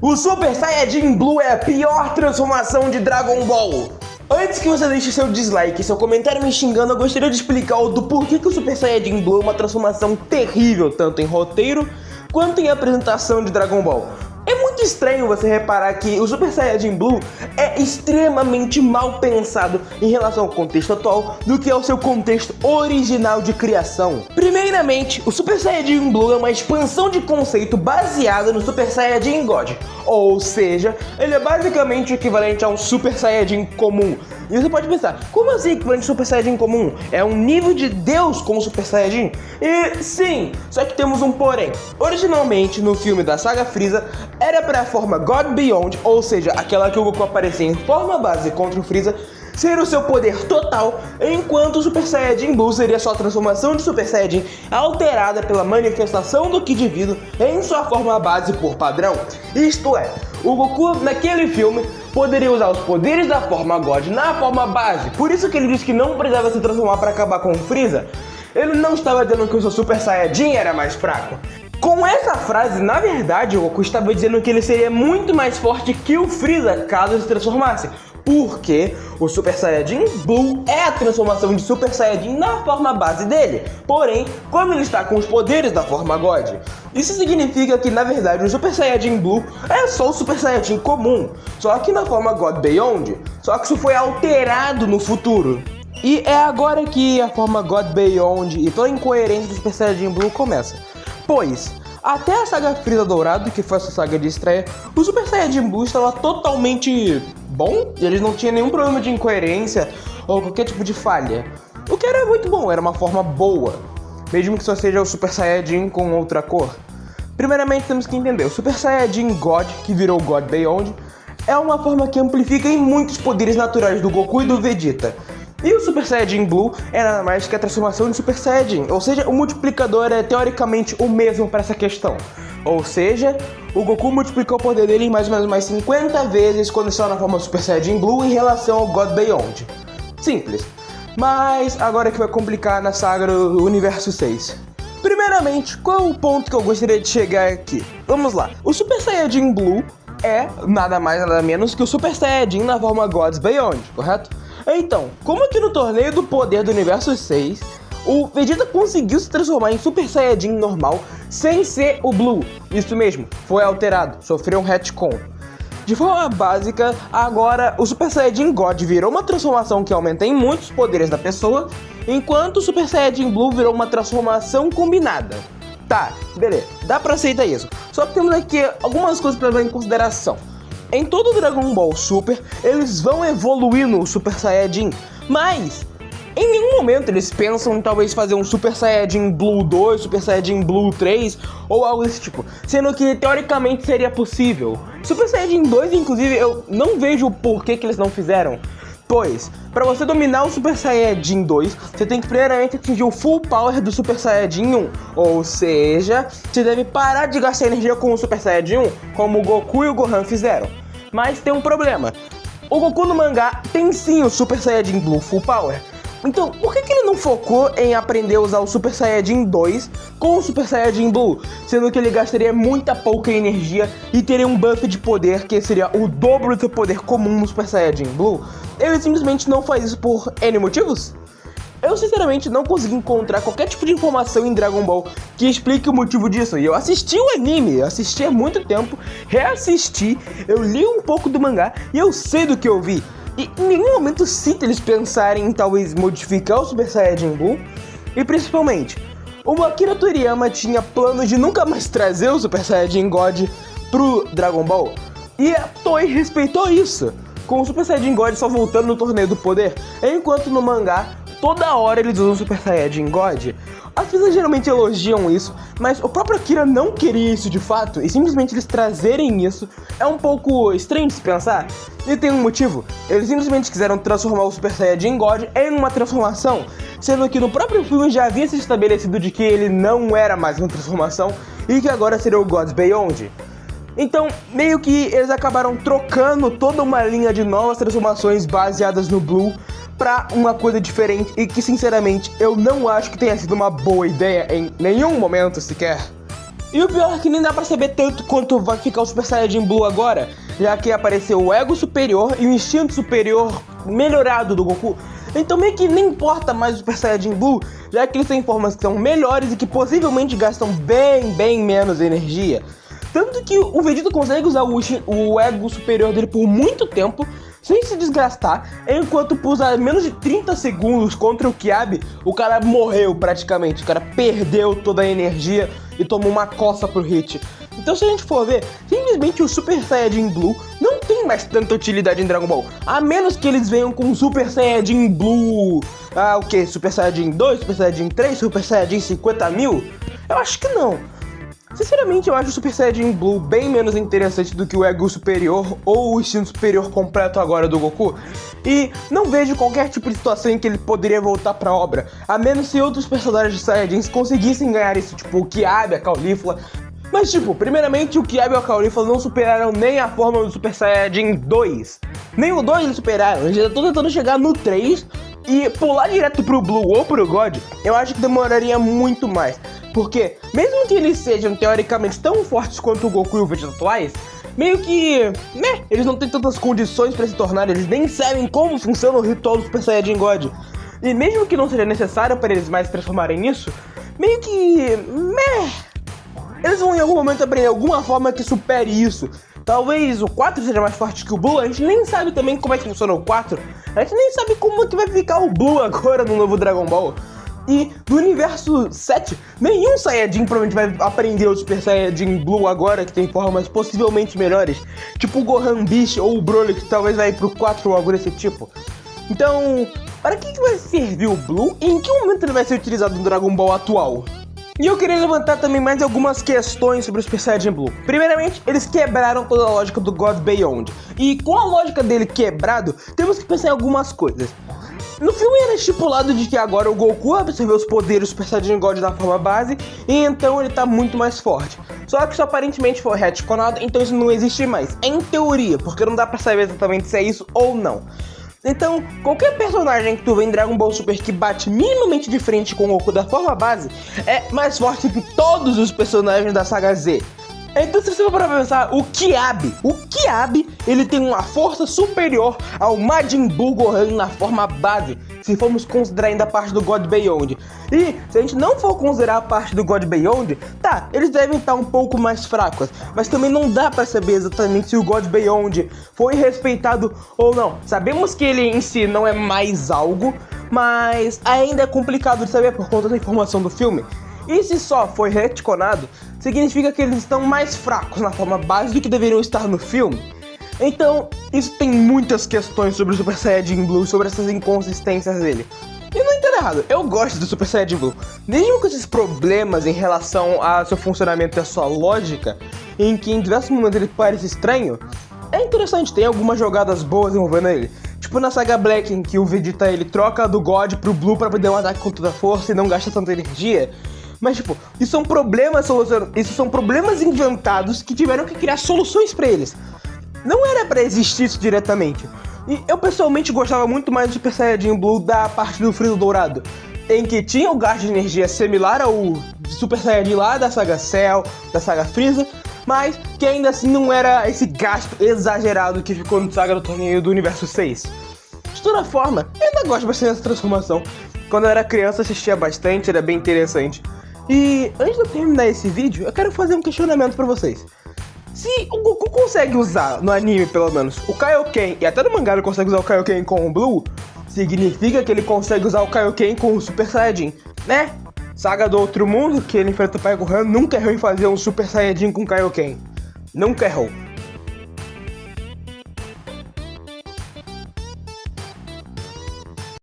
O Super Saiyajin Blue é a pior transformação de Dragon Ball. Antes que você deixe seu dislike e seu comentário me xingando, eu gostaria de explicar do porquê que o Super Saiyajin Blue é uma transformação terrível, tanto em roteiro quanto em apresentação de Dragon Ball. É muito estranho você reparar que o Super Saiyajin Blue é extremamente mal pensado em relação ao contexto atual do que ao seu contexto original de criação. Primeiramente, o Super Saiyajin Blue é uma expansão de conceito baseada no Super Saiyajin God, ou seja, ele é basicamente o equivalente a um Super Saiyajin comum. E você pode pensar, como assim equivalente ao Super Saiyajin comum? É um nível de Deus como Super Saiyajin? E sim, só que temos um porém. Originalmente, no filme da saga Freeza, era para a forma God Beyond, ou seja, aquela que o Goku aparecia em forma base contra o Freeza, ser o seu poder total, enquanto o Super Saiyajin Blue seria sua transformação de Super Saiyajin alterada pela manifestação do Ki Divino em sua forma base por padrão. Isto é, o Goku naquele filme poderia usar os poderes da forma God na forma base, por isso que ele disse que não precisava se transformar para acabar com o Freeza. Ele não estava dizendo que o seu Super Saiyajin era mais fraco. Com essa frase, na verdade, o Goku estava dizendo que ele seria muito mais forte que o Freeza caso ele se transformasse, porque o Super Saiyajin Blue é a transformação de Super Saiyajin na forma base dele, porém, quando ele está com os poderes da forma God. Isso significa que, na verdade, o Super Saiyajin Blue é só o Super Saiyajin comum, só que na forma God Beyond, só que isso foi alterado no futuro. E é agora que a forma God Beyond e toda a incoerência do Super Saiyajin Blue começa. Pois, até a saga Freeza Dourado, que foi a sua saga de estreia, o Super Saiyajin Blue estava totalmente bom, e eles não tinham nenhum problema de incoerência ou qualquer tipo de falha. O que era muito bom, era uma forma boa, mesmo que só seja o Super Saiyajin com outra cor. Primeiramente temos que entender, o Super Saiyajin God, que virou God Beyond, é uma forma que amplifica em muitos poderes naturais do Goku e do Vegeta. E o Super Saiyajin Blue é nada mais que a transformação de Super Saiyajin, ou seja, o multiplicador é teoricamente o mesmo para essa questão. Ou seja, o Goku multiplicou o poder dele em mais ou menos mais 50 vezes quando estava na forma Super Saiyajin Blue em relação ao God Beyond. Simples. Mas agora que vai complicar na saga do Universo 6. Primeiramente, qual é o ponto que eu gostaria de chegar aqui? Vamos lá. O Super Saiyajin Blue é nada mais nada menos que o Super Saiyajin na forma Gods Beyond, correto? Então, como que no torneio do poder do Universo 6, o Vegeta conseguiu se transformar em Super Saiyajin normal sem ser o Blue? Isso mesmo, foi alterado, sofreu um retcon. De forma básica, agora o Super Saiyajin God virou uma transformação que aumenta em muitos poderes da pessoa, enquanto o Super Saiyajin Blue virou uma transformação combinada. Tá, beleza, dá pra aceitar isso. Só que temos aqui algumas coisas pra levar em consideração. Em todo o Dragon Ball Super, eles vão evoluindo o Super Saiyajin, mas em nenhum momento eles pensam em talvez fazer um Super Saiyajin Blue 2, Super Saiyajin Blue 3 ou algo desse tipo, sendo que teoricamente seria possível. Super Saiyajin 2, inclusive, eu não vejo o porquê que eles não fizeram. Pois, para você dominar o Super Saiyajin 2, você tem que primeiramente atingir o full power do Super Saiyajin 1. Ou seja, você deve parar de gastar energia com o Super Saiyajin 1, como o Goku e o Gohan fizeram. Mas tem um problema. O Goku no mangá tem sim o Super Saiyajin Blue full power. Então, por que ele não focou em aprender a usar o Super Saiyajin 2 com o Super Saiyajin Blue, sendo que ele gastaria muita pouca energia e teria um buff de poder que seria o dobro do seu poder comum no Super Saiyajin Blue? Ele simplesmente não faz isso por N motivos? Eu sinceramente não consegui encontrar qualquer tipo de informação em Dragon Ball que explique o motivo disso. E eu assisti o anime, eu assisti há muito tempo, reassisti, eu li um pouco do mangá e eu sei do que eu vi. E em nenhum momento sinto eles pensarem em talvez modificar o Super Saiyajin Blue. E principalmente, o Akira Toriyama tinha planos de nunca mais trazer o Super Saiyajin God pro Dragon Ball. E a Toei respeitou isso, com o Super Saiyajin God só voltando no torneio do poder, enquanto no mangá toda hora eles usam o Super Saiyajin God. As pessoas geralmente elogiam isso, mas o próprio Akira não queria isso de fato, e simplesmente eles trazerem isso é um pouco estranho de se pensar. E tem um motivo, eles simplesmente quiseram transformar o Super Saiyajin God em uma transformação, sendo que no próprio filme já havia se estabelecido de que ele não era mais uma transformação, e que agora seria o Gods Beyond. Então, meio que eles acabaram trocando toda uma linha de novas transformações baseadas no Blue pra uma coisa diferente e que, sinceramente, eu não acho que tenha sido uma boa ideia em nenhum momento sequer. E o pior é que nem dá pra saber tanto quanto vai ficar o Super Saiyajin Blue agora, já que apareceu o Ego Superior e o Instinto Superior melhorado do Goku. Então meio que nem importa mais o Super Saiyajin Blue, já que eles têm formas que são melhores e que possivelmente gastam bem menos energia. Tanto que o Vegeta consegue usar o Ego Superior dele por muito tempo, sem se desgastar, enquanto por usar menos de 30 segundos contra o Kiabi, o cara morreu praticamente, o cara perdeu toda a energia e tomou uma coça pro hit. Então se a gente for ver, simplesmente o Super Saiyajin Blue não tem mais tanta utilidade em Dragon Ball, a menos que eles venham com Super Saiyajin Blue, Super Saiyajin 2, Super Saiyajin 3, Super Saiyajin 50.000? Eu acho que não. Sinceramente, eu acho o Super Saiyajin Blue bem menos interessante do que o Ego Superior ou o Instinto Superior completo agora do Goku. E não vejo qualquer tipo de situação em que ele poderia voltar pra obra, a menos se outros personagens de Saiyajins conseguissem ganhar isso, tipo o Kiabi, a Caulifla. Mas tipo, primeiramente o Kiabi e a Caulifla não superaram nem a forma do Super Saiyajin 2. Nem o 2 eles superaram, eles já estão tentando chegar no 3 e pular direto pro Blue ou pro God, eu acho que demoraria muito mais. Porque, mesmo que eles sejam teoricamente tão fortes quanto o Goku e o Vegeta atuais, meio que, eles não têm tantas condições pra se tornar, eles nem sabem como funciona o ritual do Super Saiyajin God. E mesmo que não seja necessário para eles mais se transformarem nisso, meio que, eles vão em algum momento aprender alguma forma que supere isso. Talvez o 4 seja mais forte que o Blue, a gente nem sabe também como é que funciona o 4, a gente nem sabe como é que vai ficar o Blue agora no novo Dragon Ball. E do universo 7, nenhum Saiyajin provavelmente vai aprender o Super Saiyajin Blue agora, que tem formas possivelmente melhores. Tipo o Gohan Beast ou o Broly, que talvez vai pro 4 ou algo desse tipo. Então, para que vai servir o Blue e em que momento ele vai ser utilizado no Dragon Ball atual? E eu queria levantar também mais algumas questões sobre o Super Saiyajin Blue. Primeiramente, eles quebraram toda a lógica do God Beyond. E com a lógica dele quebrado, temos que pensar em algumas coisas. No filme era estipulado de que agora o Goku absorveu os poderes do Super Saiyajin God na forma base, e então ele tá muito mais forte. Só que isso aparentemente foi retconado, então isso não existe mais. Em teoria, porque não dá pra saber exatamente se é isso ou não. Então, qualquer personagem que tu vê em Dragon Ball Super que bate minimamente de frente com o Goku da forma base, é mais forte que todos os personagens da saga Z. Então, se você for para pensar, o Kiabi, ele tem uma força superior ao Majin Buu Gohan na forma base, se formos considerar ainda a parte do God Beyond. E se a gente não for considerar a parte do God Beyond, tá, eles devem estar um pouco mais fracos, mas também não dá pra saber exatamente se o God Beyond foi respeitado ou não. Sabemos que ele em si não é mais algo, mas ainda é complicado de saber por conta da informação do filme. E se só foi retconado, significa que eles estão mais fracos na forma base do que deveriam estar no filme. Então, isso tem muitas questões sobre o Super Saiyajin Blue, sobre essas inconsistências dele. E não entendo errado, eu gosto do Super Saiyajin Blue. Mesmo com esses problemas em relação ao seu funcionamento e a sua lógica, em que em diversos momentos ele parece estranho, é interessante, tem algumas jogadas boas envolvendo ele. Tipo na saga Black, em que o Vegeta ele troca do God pro Blue pra poder um ataque com toda a força e não gasta tanta energia. Mas tipo, isso são problemas inventados que tiveram que criar soluções pra eles. Não era pra existir isso diretamente. E eu pessoalmente gostava muito mais do Super Saiyajin Blue da parte do Freeza Dourado, em que tinha o gasto de energia similar ao Super Saiyajin lá da saga Cell, da saga Freeza, mas que ainda assim não era esse gasto exagerado que ficou no saga do torneio do universo 6. De toda forma, eu ainda gosto bastante dessa transformação. Quando eu era criança assistia bastante, era bem interessante. E antes de eu terminar esse vídeo, eu quero fazer um questionamento pra vocês. Se o Goku consegue usar, no anime pelo menos, o Kaioken, e até no mangá ele consegue usar o Kaioken com o Blue, significa que ele consegue usar o Kaioken com o Super Saiyajin, né? Saga do Outro Mundo, que ele enfrenta o Pai Gohan, nunca errou em fazer um Super Saiyajin com Kaioken. Nunca errou.